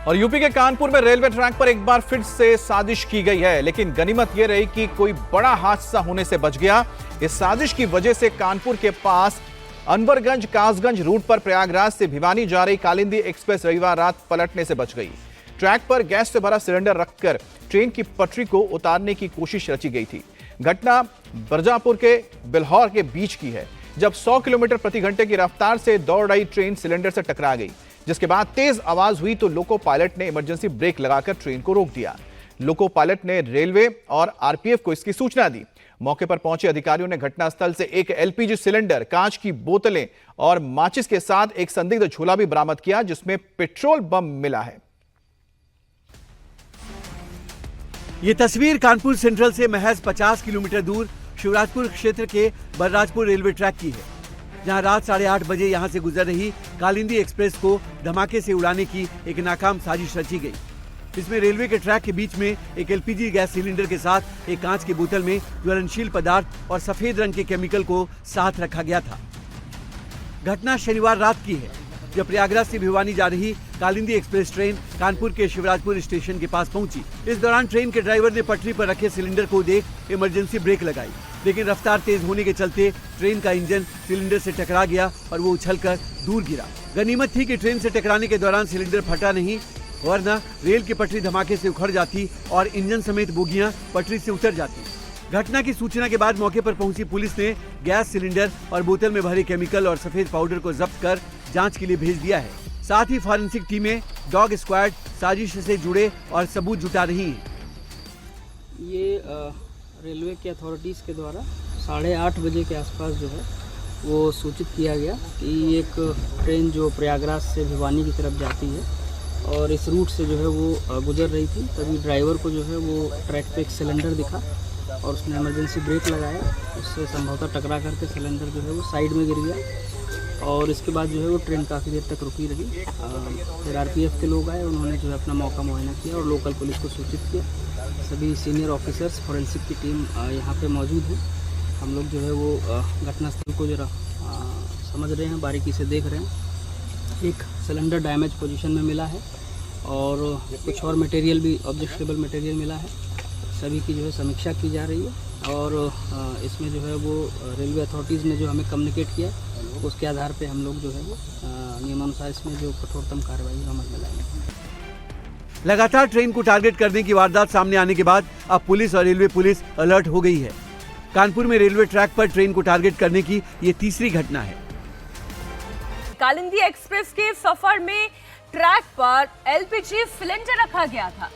और यूपी के कानपुर में रेलवे ट्रैक पर एक बार फिर से साजिश की गई है, लेकिन गनीमत यह रही कि कोई बड़ा हादसा होने से बच गया। इस साजिश की वजह से कानपुर के पास अनवरगंज कासगंज रूट पर प्रयागराज से भिवानी जा रही कालिंदी एक्सप्रेस रविवार रात पलटने से बच गई। ट्रैक पर गैस से भरा सिलेंडर रखकर ट्रेन की पटरी को उतारने की कोशिश रची गई थी। घटना बरजापुर के बिल्हौर के बीच की है, जब 100 किलोमीटर प्रति घंटे की रफ्तार से दौड़ रही ट्रेन सिलेंडर से टकरा गई, जिसके बाद तेज आवाज हुई तो लोको पायलट ने इमरजेंसी ब्रेक लगाकर ट्रेन को रोक दिया। लोको पायलट ने रेलवे और आरपीएफ को इसकी सूचना दी। मौके पर पहुंचे अधिकारियों ने घटनास्थल से एक एलपीजी सिलेंडर, कांच की बोतलें और माचिस के साथ एक संदिग्ध झोला भी बरामद किया, जिसमें पेट्रोल बम मिला है। ये तस्वीर कानपुर सेंट्रल से महज 50 किलोमीटर दूर शिवराजपुर क्षेत्र के बलराजपुर रेलवे ट्रैक की है, जहां रात 8:30 बजे यहां से गुजर रही कालिंदी एक्सप्रेस को धमाके से उड़ाने की एक नाकाम साजिश रची गई। इसमें रेलवे के ट्रैक के बीच में एक एलपीजी गैस सिलेंडर के साथ एक कांच की बोतल में ज्वलनशील पदार्थ और सफेद रंग के केमिकल को साथ रखा गया था। घटना शनिवार रात की है, जब प्रयागराज से भिवानी जा रही कालिंदी एक्सप्रेस ट्रेन कानपुर के शिवराजपुर स्टेशन के पास पहुंची। इस दौरान ट्रेन के ड्राइवर ने पटरी पर रखे सिलेंडर को देख इमरजेंसी ब्रेक लगाई, लेकिन रफ्तार तेज होने के चलते ट्रेन का इंजन सिलेंडर से टकरा गया और वो उछलकर दूर गिरा। गनीमत थी कि ट्रेन से टकराने के दौरान सिलेंडर फटा नहीं, वरना रेल की पटरी धमाके से उखड़ जाती और इंजन समेत बोगियां पटरी से उतर जाती। घटना की सूचना के बाद मौके पर पहुंची पुलिस ने गैस सिलेंडर और बोतल में भरे केमिकल और सफेद पाउडर को जब्त कर जांच के लिए भेज दिया है। साथ ही फॉरेंसिक टीमें, डॉग स्क्वाड साजिश से जुड़े और सबूत जुटा रही हैं। ये रेलवे की अथॉरिटीज़ के द्वारा 8:30 बजे के आसपास जो है वो सूचित किया गया कि एक ट्रेन जो प्रयागराज से भिवानी की तरफ जाती है और इस रूट से जो है वो गुजर रही थी। तभी ड्राइवर को जो है वो ट्रैक पे एक सिलेंडर दिखा और उसने इमरजेंसी ब्रेक लगाया। उससे संभवतः टकरा करके सिलेंडर जो है वो साइड में गिर गया और इसके बाद जो है वो ट्रेन काफ़ी देर तक रुकी रही। फिर आरपीएफ के लोग आए, उन्होंने जो है अपना मौका मुआयना किया और लोकल पुलिस को सूचित किया। सभी सीनियर ऑफिसर्स, फॉरेंसिक की टीम यहाँ पे मौजूद है। हम लोग जो है वो घटनास्थल को जरा समझ रहे हैं, बारीकी से देख रहे हैं। एक सिलेंडर डैमेज पोजीशन में मिला है और कुछ और मटेरियल भी, ऑब्जेक्शनेबल मटेरियल मिला है। सभी की जो है समीक्षा की जा रही है और इसमें जो है वो रेलवे अथॉरिटीज़ ने जो हमें कम्युनिकेट किया, उसके आधार पे हम लोग जो है वो नियमानुसार इसमें जो कठोरतम कार्रवाई अमल में लाएंगे। लगातार ट्रेन को टारगेट करने की वारदात सामने आने के बाद अब पुलिस और रेलवे पुलिस अलर्ट हो गई है। कानपुर में रेलवे ट्रैक पर ट्रेन को टारगेट करने की ये तीसरी घटना है। कालिंदी एक्सप्रेस के सफर में ट्रैक पर एलपीजी सिलेंडर रखा गया था।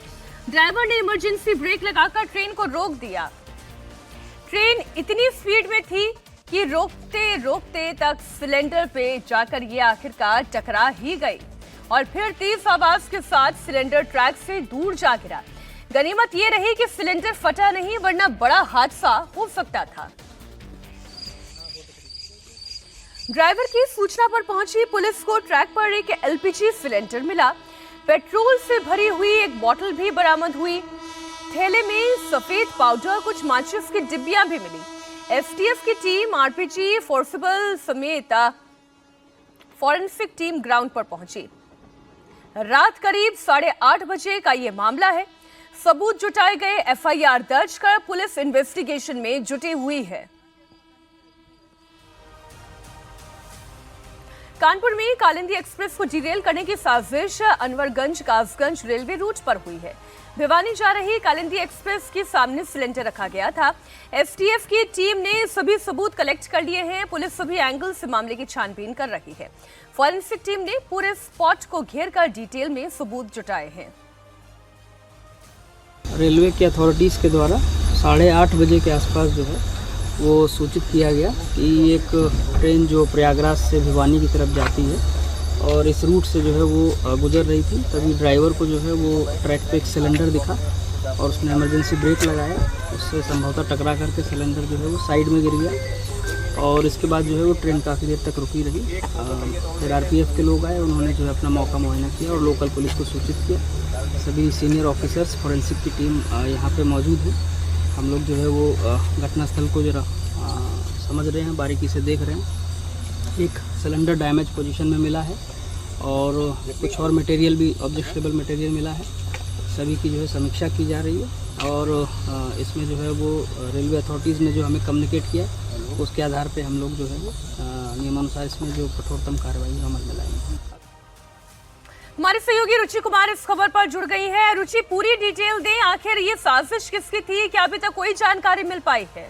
ड्राइवर ने इमरजेंसी ब्रेक लगाकर ट्रेन को रोक दिया। ट्रेन इतनी स्पीड में थी कि रोकते रोकते तक सिलेंडर पे जाकर ये आखिरकार टकरा ही गई और फिर तेज आवाज के साथ सिलेंडर ट्रैक से दूर जा गिरा। गनीमत ये रही कि सिलेंडर फटा नहीं, वरना बड़ा हादसा हो सकता था। ड्राइवर की सूचना पर पहुंची पुलिस को ट्रैक पर एक एलपीजी सिलेंडर मिला। पेट्रोल से भरी हुई एक बोतल भी बरामद हुई। थैले में सफेद पाउडर, कुछ माचिस की डिब्बियां भी मिली। एसटीएफ की टीम, आरपीजी, फोर्सिबल समेत फॉरेंसिक टीम ग्राउंड पर पहुंची। रात करीब 8:30 बजे का ये मामला है। सबूत जुटाए गए, एफआईआर दर्ज कर पुलिस इन्वेस्टिगेशन में जुटी हुई है। कानपुर में कालिंदी एक्सप्रेस को डिरेल करने की साजिश अनवरगंज कासगंज रेलवे रूट पर हुई है। भिवानी जा रही कालिंदी एक्सप्रेस के सामने सिलेंडर रखा गया था। एसटीएफ की टीम ने सभी सबूत कलेक्ट कर लिए हैं। पुलिस सभी एंगल से मामले की छानबीन कर रही है। फॉरेंसिक टीम ने पूरे स्पॉट को घेर कर डिटेल में सबूत जुटाए हैं। रेलवे की अथॉरिटीज़ के द्वारा 8:30 बजे के आसपास जो है वो सूचित किया गया कि एक ट्रेन जो प्रयागराज से भिवानी की तरफ जाती है और इस रूट से जो है वो गुजर रही थी। तभी ड्राइवर को जो है वो ट्रैक पे एक सिलेंडर दिखा और उसने इमरजेंसी ब्रेक लगाया। उससे संभवतः टकरा करके सिलेंडर जो है वो साइड में गिर गया और इसके बाद जो है वो ट्रेन काफ़ी देर तक रुकी रही। फिर आरपीएफ के लोग आए, उन्होंने जो है अपना मौका मुआयना किया और लोकल पुलिस को सूचित किया। सभी सीनियर ऑफिसर्स, फॉरेंसिक की टीम यहाँ पे मौजूद है। हम लोग जो है वो घटनास्थल को जरा समझ रहे हैं, बारीकी से देख रहे हैं। एक सिलेंडर डैमेज पोजीशन में मिला है और कुछ और मटेरियल भी ऑब्जेक्शनेबल मटेरियल मिला है। सभी की जो है समीक्षा की जा रही है और इसमें जो है वो रेलवे अथॉरिटीज़ ने जो हमें कम्युनिकेट किया उसके आधार पे हम लोग जो है वो नियमानुसार इसमें जो कठोरतम कार्रवाई अमल में लाएंगे। हमारे सहयोगी रुचि कुमार इस खबर पर जुड़ गई है। रुचि, पूरी डिटेल दें, आखिर ये साजिश किसकी थी, क्या अभी तक कोई जानकारी मिल पाई है?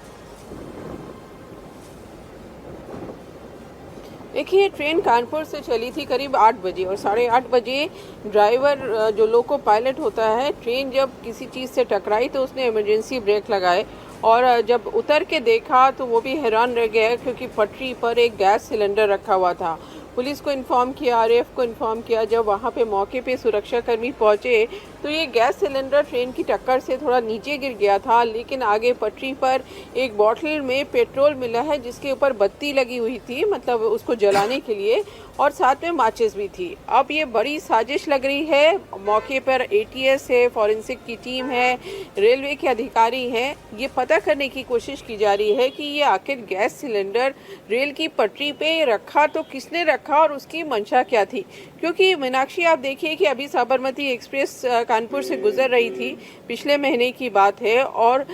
देखिए, ट्रेन कानपुर से चली थी करीब 8 बजे और 8:30 बजे ड्राइवर जो लोको पायलट होता है, ट्रेन जब किसी चीज़ से टकराई तो उसने इमरजेंसी ब्रेक लगाए और जब उतर के देखा तो वो भी हैरान रह गया क्योंकि पटरी पर एक गैस सिलेंडर रखा हुआ था। पुलिस को इन्फॉर्म किया, आरएएफ को इन्फॉर्म किया। जब वहाँ पे मौके पे सुरक्षाकर्मी पहुँचे तो ये गैस सिलेंडर ट्रेन की टक्कर से थोड़ा नीचे गिर गया था, लेकिन आगे पटरी पर एक बॉटल में पेट्रोल मिला है जिसके ऊपर बत्ती लगी हुई थी, मतलब उसको जलाने के लिए, और साथ में माचिस भी थी। अब ये बड़ी साजिश लग रही है। मौके पर एटीएस है, फॉरेंसिक की टीम है, रेलवे के अधिकारी हैं। ये पता करने की कोशिश की जा रही है कि ये आखिर गैस सिलेंडर रेल की पटरी पे रखा तो किसने रखा और उसकी मंशा क्या थी। क्योंकि मीनाक्षी, आप देखिए कि अभी साबरमती एक्सप्रेस कानपुर से गुजर रही थी, पिछले महीने की बात है, और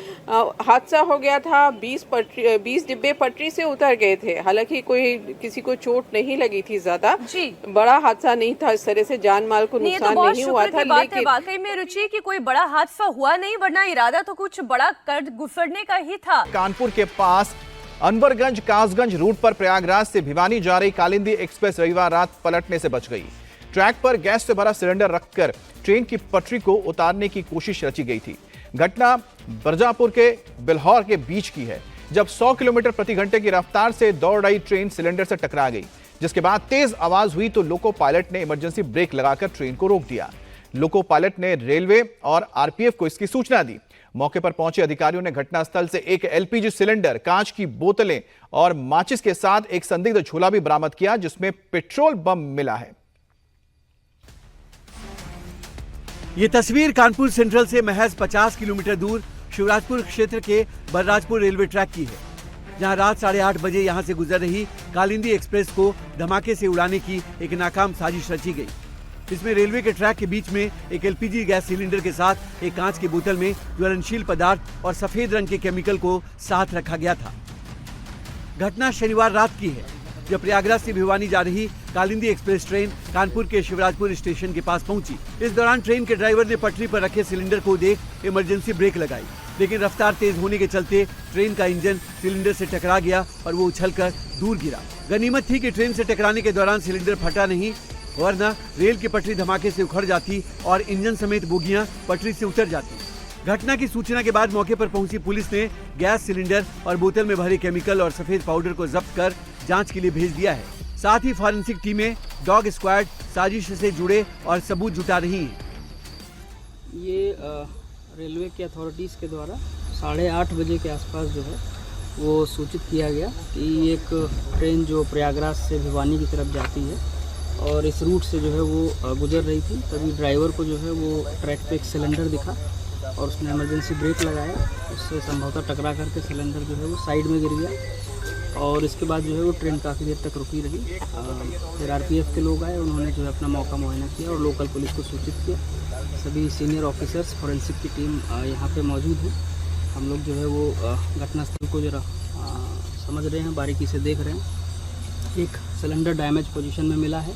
हादसा हो गया था। 20 डिब्बे पटरी से उतर गए थे। हालांकि किसी को चोट नहीं लगी थी, ज्यादा बड़ा हादसा नहीं था, इस तरह से जान माल को नुकसान नहीं हुआ था। लेकिन वाकई में रुचि कि कोई बड़ा हादसा हुआ नहीं, वरना इरादा तो कुछ बड़ा कर गुजरने का ही था। कानपुर के पास अनवरगंज कासगंज रूट पर प्रयागराज से भिवानी जा रही कालिंदी एक्सप्रेस रविवार रात पलटने से बच गई। ट्रैक पर गैस से भरा सिलेंडर रखकर ट्रेन की पटरी को उतारने की कोशिश रची गई थी। घटना बरजापुर के बिल्हौर के बीच की है, जब 100 किलोमीटर प्रति घंटे की रफ्तार से दौड़ रही ट्रेन सिलेंडर से टकरा गई, जिसके बाद तेज आवाज हुई तो लोको पायलट ने इमरजेंसी ब्रेक लगाकर ट्रेन को रोक दिया। लोको पायलट ने रेलवे और आरपीएफ को इसकी सूचना दी। मौके पर पहुंचे अधिकारियों ने घटनास्थल से एक एलपीजी सिलेंडर, कांच की बोतलें और माचिस के साथ एक संदिग्ध झोला भी बरामद किया जिसमें पेट्रोल बम मिला है। ये तस्वीर कानपुर सेंट्रल से महज 50 किलोमीटर दूर शिवराजपुर क्षेत्र के बलराजपुर रेलवे ट्रैक की है, जहां रात 8:30 बजे यहां से गुजर रही कालिंदी एक्सप्रेस को धमाके से उड़ाने की एक नाकाम साजिश रची गई। इसमें रेलवे के ट्रैक के बीच में एक एलपीजी गैस सिलेंडर के साथ एक कांच की बोतल में ज्वलनशील पदार्थ और सफेद रंग के केमिकल को साथ रखा गया था। घटना शनिवार रात की है, जब प्रयागराज से भिवानी जा रही कालिंदी एक्सप्रेस ट्रेन कानपुर के शिवराजपुर स्टेशन के पास पहुंची। इस दौरान ट्रेन के ड्राइवर ने पटरी पर रखे सिलेंडर को देख इमरजेंसी ब्रेक लगाई, लेकिन रफ्तार तेज होने के चलते ट्रेन का इंजन सिलेंडर से टकरा गया और वो उछलकर दूर गिरा। गनीमत थी कि ट्रेन से टकराने के दौरान सिलेंडर फटा नहीं, वरना रेल की पटरी धमाके से उखड़ जाती और इंजन समेत बोगियां पटरी से उतर जाती। घटना की सूचना के बाद मौके पर पहुंची पुलिस ने गैस सिलेंडर और बोतल में भरे केमिकल और सफेद पाउडर को जब्त कर जांच के लिए भेज दिया है। साथ ही फॉरेंसिक टीमें, डॉग स्क्वाड साजिश से जुड़े और सबूत जुटा रही हैं। ये रेलवे की अथॉरिटीज़ के द्वारा 8:30 बजे के आसपास जो है वो सूचित किया गया कि एक ट्रेन जो प्रयागराज से भिवानी की तरफ जाती है और इस रूट से जो है वो गुजर रही थी। तभी ड्राइवर को जो है वो ट्रैक पे एक सिलेंडर दिखा और उसने इमरजेंसी ब्रेक लगाया, उससे संभवतः टकरा करके सिलेंडर जो है वो साइड में गिर गया और इसके बाद जो है वो ट्रेन काफ़ी देर तक रुकी रही। फिर आरपीएफ के लोग आए, उन्होंने जो है अपना मौका मुआयना किया और लोकल पुलिस को सूचित किया। सभी सीनियर ऑफिसर्स, फॉरेंसिक की टीम यहाँ पे मौजूद है। हम लोग जो है वो घटनास्थल को जरा समझ रहे हैं, बारीकी से देख रहे हैं। एक सिलेंडर डैमेज पोजीशन में मिला है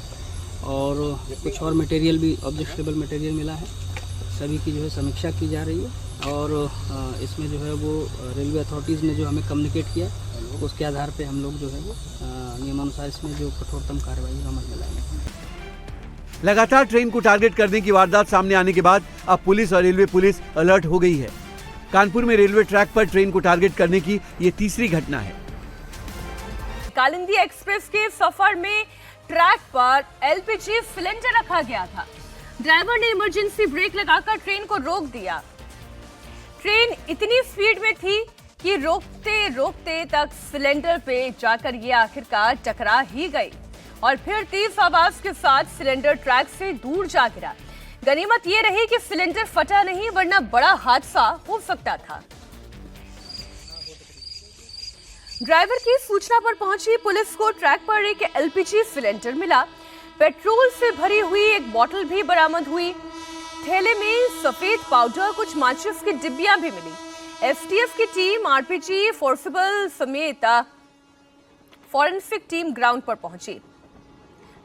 और कुछ और मटेरियल भी ऑब्जेक्शनेबल मटेरियल मिला है। सभी की जो है समीक्षा की जा रही है और इसमें जो है वो रेलवे अथॉरिटीज़ ने जो हमें कम्युनिकेट किया उसके आधार पे हम लोग जो है वो नियमानुसार इसमें जो कठोरतम कार्रवाई अमल में लाएंगे। लगातार ट्रेन को टारगेट करने की वारदात सामने आने के बाद अब पुलिस और रेलवे पुलिस अलर्ट हो गई है। कानपुर में रेलवे ट्रैक पर ट्रेन को टारगेट करने की ये तीसरी घटना है। कालिंदी एक्सप्रेस के सफर में ट्रैक पर एलपीजी सिलेंडर रखा गया था। ड्राइवर ने इमरजेंसी ब्रेक लगाकर ट्रेन को रोक दिया। ट्रेन इतनी स्पीड में थी कि रोकते रोकते तक सिलेंडर पे जाकर ये आखिरकार टकरा ही गई और फिर तेज आवाज के साथ सिलेंडर ट्रैक से दूर जा गिरा। गनीमत ये रही कि सिलेंडर फटा नहीं, वरना बड़ा हादसा हो सकता था। ड्राइवर की सूचना पर पहुंची पुलिस को ट्रैक पर एक एलपीजी सिलेंडर मिला। पेट्रोल से भरी हुई एक बोतल भी बरामद हुई। थैले में सफेद पाउडर, कुछ माचिस की डिब्बियां भी मिली। एसटीएफ की टीम, आरपीजी, फोर्सिबल समेत फॉरेंसिक टीम ग्राउंड पर पहुंची।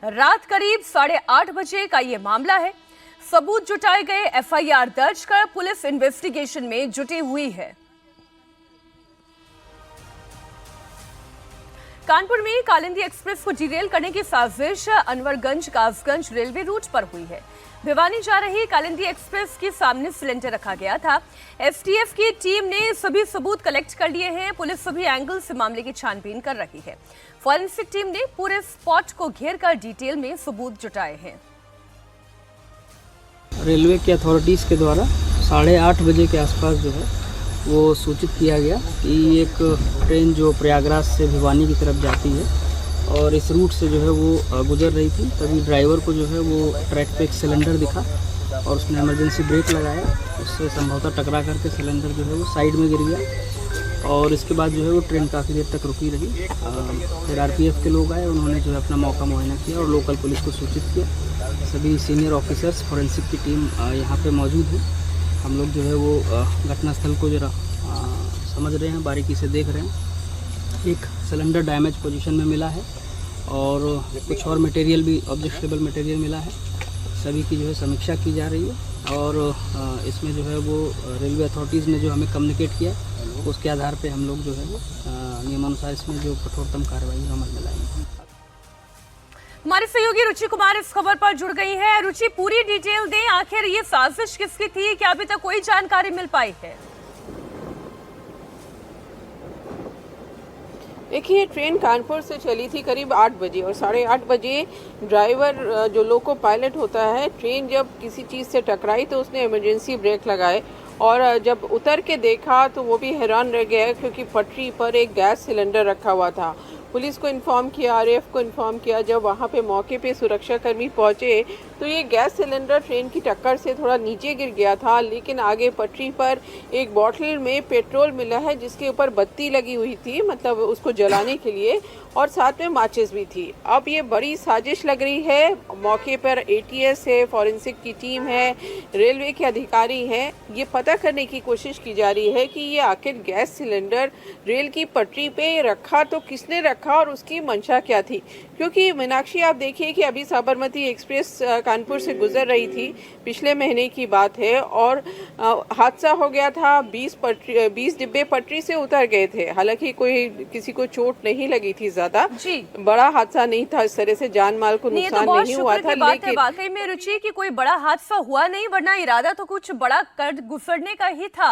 रात करीब 8:30 बजे का ये मामला है। सबूत जुटाए गए, एफआईआर दर्ज कर पुलिस इन्वेस्टिगेशन में जुटी हुई है। कानपुर में कालिंदी एक्सप्रेस को डिरेल करने की साजिश अनवरगंज कासगंज रेलवे रूट पर हुई है। भिवानी जा रही कालिंदी एक्सप्रेस के सामने सिलेंडर रखा गया था। एसटीएफ की टीम ने सभी सबूत कलेक्ट कर लिए हैं। पुलिस सभी एंगल से मामले की छानबीन कर रही है। फॉरेंसिक टीम ने पूरे स्पॉट को घेर कर डिटेल में सबूत जुटाए हैं। रेलवे की अथॉरिटीज़ के द्वारा 8:30 बजे के आसपास जो है वो सूचित किया गया कि एक ट्रेन जो प्रयागराज से भिवानी की तरफ जाती है और इस रूट से जो है वो गुजर रही थी। तभी ड्राइवर को जो है वो ट्रैक पे एक सिलेंडर दिखा और उसने इमरजेंसी ब्रेक लगाया। उससे संभवतः टकरा करके सिलेंडर जो है वो साइड में गिर गया और इसके बाद जो है वो ट्रेन काफ़ी देर तक रुकी रही। फिर आरपीएफ के लोग आए, उन्होंने जो है अपना मौका मुआयना किया और लोकल पुलिस को सूचित किया। सभी सीनियर ऑफिसर्स, फॉरेंसिक की टीम यहाँ पे मौजूद है। हम लोग जो है वो घटनास्थल को जरा समझ रहे हैं, बारीकी से देख रहे हैं। एक सिलेंडर डैमेज पोजीशन में मिला है और कुछ और मटेरियल भी, ऑब्जेक्टेबल मटेरियल मिला है। सभी की जो है समीक्षा की जा रही है और इसमें जो है वो रेलवे अथॉरिटीज़ ने जो हमें कम्युनिकेट किया उसके आधार पे हम लोग जो है वो नियमानुसार इसमें जो कठोरतम कार्रवाई अमल में लाएंगे। हमारे सहयोगी रुचि कुमार इस खबर पर जुड़ गई है। रुचि, पूरी डिटेल दें, आखिर ये साजिश किसकी थी, क्या अभी तक कोई जानकारी मिल पाई है? देखिए, ट्रेन कानपुर से चली थी करीब 8 बजे और 8:30 बजे ड्राइवर जो लोको पायलट होता है, ट्रेन जब किसी चीज़ से टकराई तो उसने इमरजेंसी ब्रेक लगाए और जब उतर के देखा तो वो भी हैरान रह गया क्योंकि पटरी पर एक गैस सिलेंडर रखा हुआ था। पुलिस को इन्फॉर्म किया, आरएएफ को इन्फॉर्म किया। जब वहाँ पे मौके पे सुरक्षाकर्मी पहुँचे तो ये गैस सिलेंडर ट्रेन की टक्कर से थोड़ा नीचे गिर गया था, लेकिन आगे पटरी पर एक बॉटल में पेट्रोल मिला है जिसके ऊपर बत्ती लगी हुई थी, मतलब उसको जलाने के लिए, और साथ में माचिस भी थी। अब ये बड़ी साजिश लग रही है। मौके पर एटीएस है, फॉरेंसिक की टीम है, रेलवे के अधिकारी हैं। ये पता करने की कोशिश की जा रही है कि ये आखिर गैस सिलेंडर रेल की पटरी पे रखा तो किसने रखा और उसकी मंशा क्या थी। क्योंकि मीनाक्षी, आप देखिए कि अभी साबरमती एक्सप्रेस कानपुर से गुजर रही थी, पिछले महीने की बात है, और हादसा हो गया था। 20 डिब्बे पटरी से उतर गए थे। हालांकि किसी को चोट नहीं लगी थी, ज्यादा बड़ा हादसा नहीं था, इस तरह से जान माल को नुकसान नहीं हुआ था। लेकिन वाकई में रुचि कि कोई बड़ा हादसा हुआ नहीं, वरना इरादा तो कुछ बड़ा कर गुजरने का ही था।